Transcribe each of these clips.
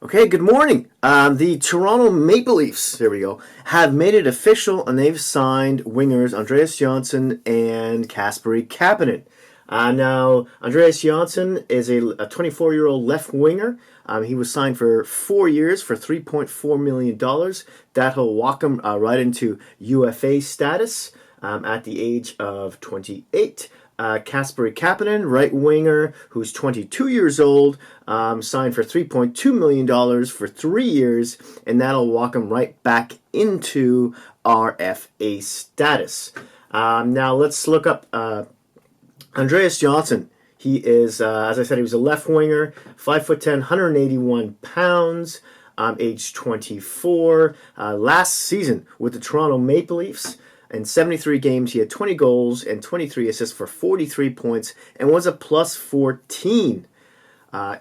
Okay, good morning. The Toronto Maple Leafs, here we go, have made it official and they've signed wingers Andreas Johnsson and Kasperi Kapanen. Now, Andreas Johnsson is a 24-year-old left winger. He was signed for 4 years for $3.4 million. That'll walk him right into UFA status at the age of 28. Kasperi Kapanen, right winger, who's 22 years old, signed for $3.2 million for 3 years, and that'll walk him right back into RFA status. Now let's look up Andreas Johnsson. He is, as I said, he was a left winger, 5'10", 181 pounds, age 24. Last season with the Toronto Maple Leafs, in 73 games, he had 20 goals and 23 assists for 43 points and was a plus 14.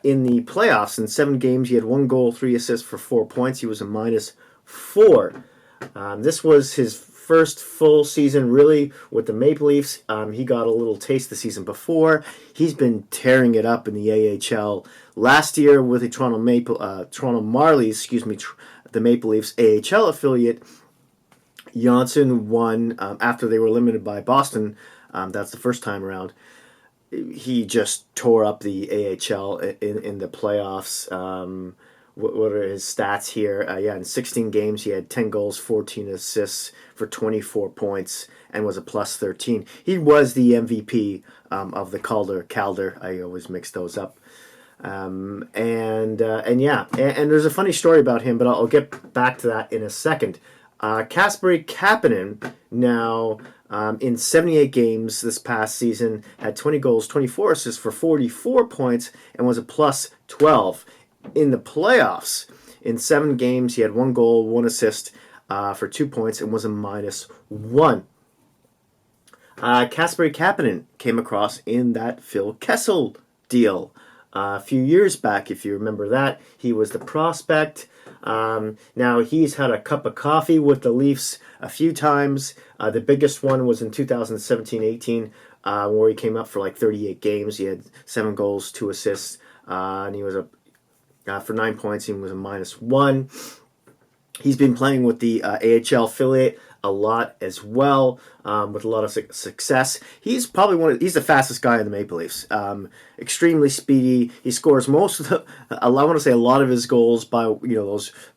In the playoffs, in 7 games, he had 1 goal, 3 assists for 4 points. He was a minus 4. This was his first full season, really, with the Maple Leafs. He got a little taste the season before. He's been tearing it up in the AHL. Last year with the Toronto Marlies, the Maple Leafs AHL affiliate, Johnsson won after they were limited by Boston. That's the first time around. He just tore up the AHL in the playoffs. What are his stats here? In 16 games, he had 10 goals, 14 assists for 24 points, and was a plus 13. He was the MVP of the Calder. I always mix those up. And there's a funny story about him, but I'll get back to that in a second. Kasperi Kapanen, now in 78 games this past season, had 20 goals, 24 assists for 44 points, and was a plus 12. In the playoffs, in 7 games, he had 1 goal, 1 assist for 2 points, and was a minus 1. Kasperi Kapanen came across in that Phil Kessel deal a few years back, if you remember that. He was the prospect. Now, he's had a cup of coffee with the Leafs a few times. The biggest one was in 2017-18, where he came up for like 38 games. He had 7 goals, 2 assists, and he was for 9 points. He was a minus 1. He's been playing with the AHL affiliate a lot as well, with a lot of success. He's probably he's the fastest guy in the Maple Leafs. Extremely speedy. He scores most of I want to say a lot of his goals by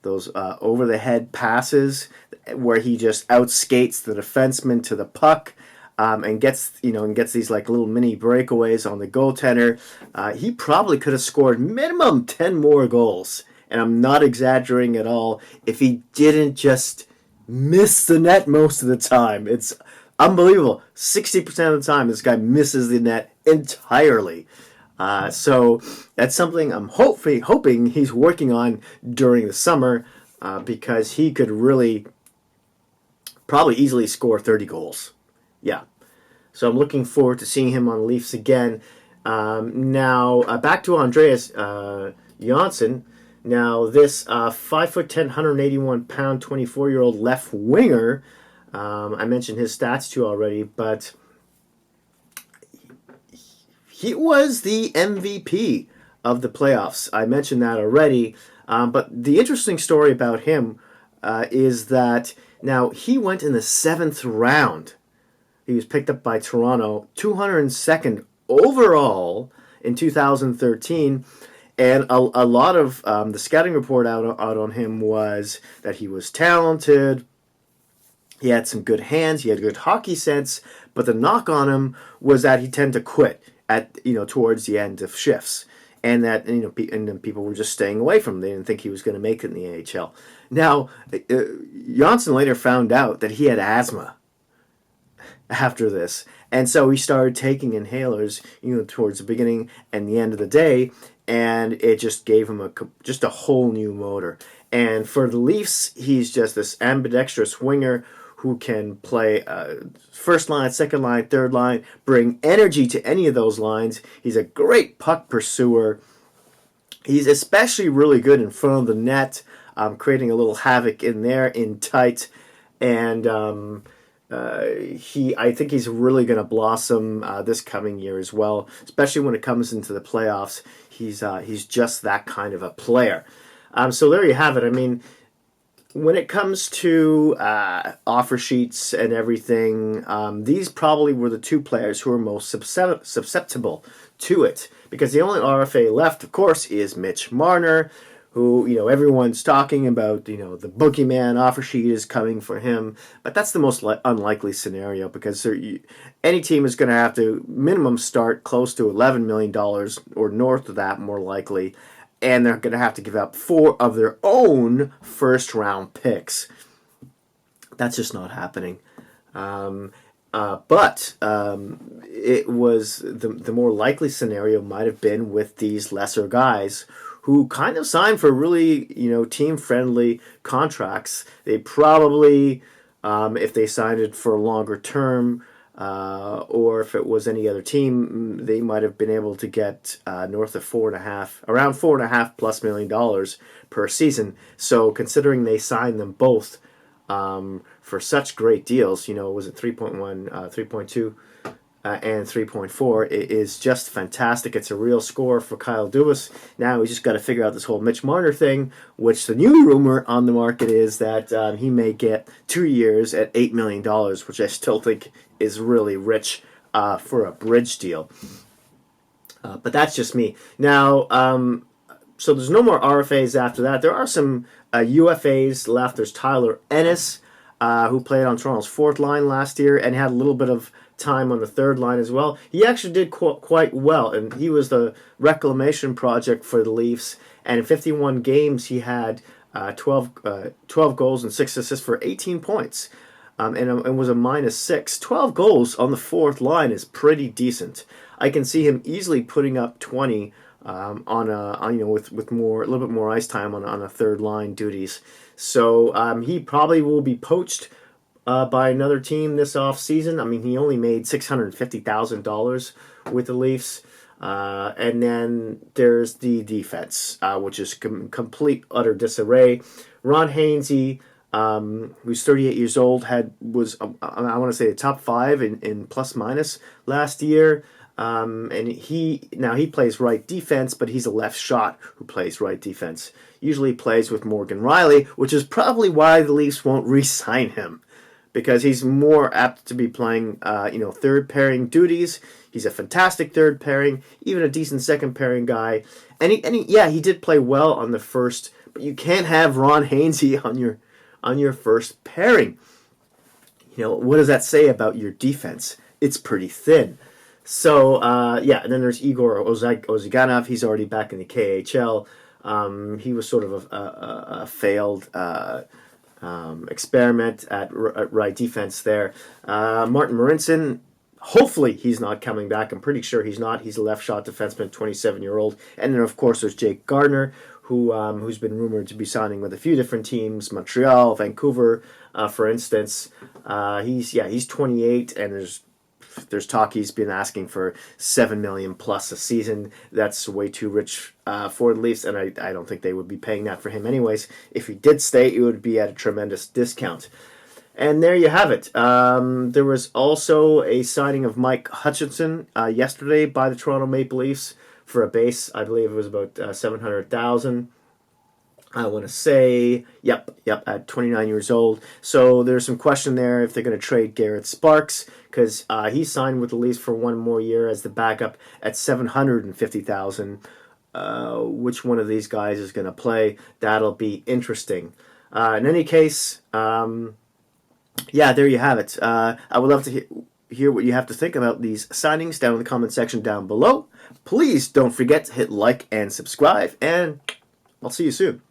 those over the head passes where he just outskates the defenseman to the puck. And gets these like little mini breakaways on the goaltender. He probably could have scored minimum 10 more goals, and I'm not exaggerating at all, if he didn't just miss the net most of the time. It's unbelievable. 60% of the time, this guy misses the net entirely. So that's something I'm hoping he's working on during the summer, because he could really probably easily score 30 goals. Yeah. So I'm looking forward to seeing him on Leafs again. Now, back to Andreas Johnsson. Now, this 5'10", 181 pound, 24-year-old left winger, I mentioned his stats too already, but he was the MVP of the playoffs. I mentioned that already. But the interesting story about him is that now he went in the 7th round. He was picked up by Toronto, 202nd overall in 2013. And a lot of the scouting report out on him was that he was talented. He had some good hands. He had good hockey sense. But the knock on him was that he tended to quit towards the end of shifts, and that and people were just staying away from him. They didn't think he was going to make it in the AHL. Now, Johnsson later found out that he had asthma after this, and so he started taking inhalers towards the beginning and the end of the day, and it just gave him a whole new motor. And for the Leafs, he's just this ambidextrous winger who can play first line, second line, third line, bring energy to any of those lines. He's a great puck pursuer. He's especially really good in front of the net, creating a little havoc in there in tight, and I think he's really going to blossom this coming year as well, especially when it comes into the playoffs. He's just that kind of a player. So there you have it. I mean, when it comes to offer sheets and everything, these probably were the two players who were most susceptible to it, because the only RFA left, of course, is Mitch Marner, who, everyone's talking about. The boogeyman offer sheet is coming for him, but that's the most unlikely scenario, because any team is going to have to minimum start close to $11 million or north of that, more likely, and they're going to have to give up 4 of their own first-round picks. That's just not happening. But it was the more likely scenario might have been with these lesser guys who kind of signed for really, team-friendly contracts. They probably, if they signed it for a longer term, or if it was any other team, they might have been able to get north of around $4.5+ million per season. So considering they signed them both for such great deals, was it 3.1, 3.2, and 3.4, it is just fantastic. It's a real score for Kyle Dubas. Now we just got to figure out this whole Mitch Marner thing, which the new rumor on the market is that he may get 2 years at $8 million, which I still think is really rich for a bridge deal. But that's just me. Now, so there's no more RFAs after that. There are some UFAs left. There's Tyler Ennis, who played on Toronto's fourth line last year and had a little bit of time on the third line as well. He actually did quite well, and he was the reclamation project for the Leafs. And in 51 games, he had 12 goals and 6 assists for 18 points, and was a -6. 12 goals on the fourth line is pretty decent. I can see him easily putting up 20 with more, a little bit more ice time on a third line duties. So he probably will be poached by another team this offseason. I mean, he only made $650,000 with the Leafs. And then there's the defense, which is complete, utter disarray. Ron Hainsey, who's 38 years old, was I want to say the top 5 in plus minus last year. And he plays right defense, but he's a left shot who plays right defense. Usually plays with Morgan Riley, which is probably why the Leafs won't re-sign him, because he's more apt to be playing, third pairing duties. He's a fantastic third pairing, even a decent second pairing guy. And he did play well on the first, but you can't have Ron Hainsey on your first pairing. What does that say about your defense? It's pretty thin. So, and then there's Igor Ozhiganov. He's already back in the KHL. He was sort of a failed experiment at right defense there. Martin Marincin, hopefully he's not coming back. I'm pretty sure he's not. He's a left shot defenseman, 27-year-old. And then, of course, there's Jake Gardner, who's been rumored to be signing with a few different teams, Montreal, Vancouver, for instance. He's 28, and there's talk he's been asking for $7 million plus a season. That's way too rich for the Leafs, and I don't think they would be paying that for him anyways. If he did stay, it would be at a tremendous discount. And there you have it. There was also a signing of Mike Hutchinson yesterday by the Toronto Maple Leafs for a base. I believe it was about $700,000. I want to say, yep, at 29 years old. So there's some question there if they're going to trade Garrett Sparks, because he signed with the Leafs for 1 more year as the backup at $750,000. Which one of these guys is going to play? That'll be interesting. In any case, there you have it. I would love to hear what you have to think about these signings down in the comment section down below. Please don't forget to hit like and subscribe, and I'll see you soon.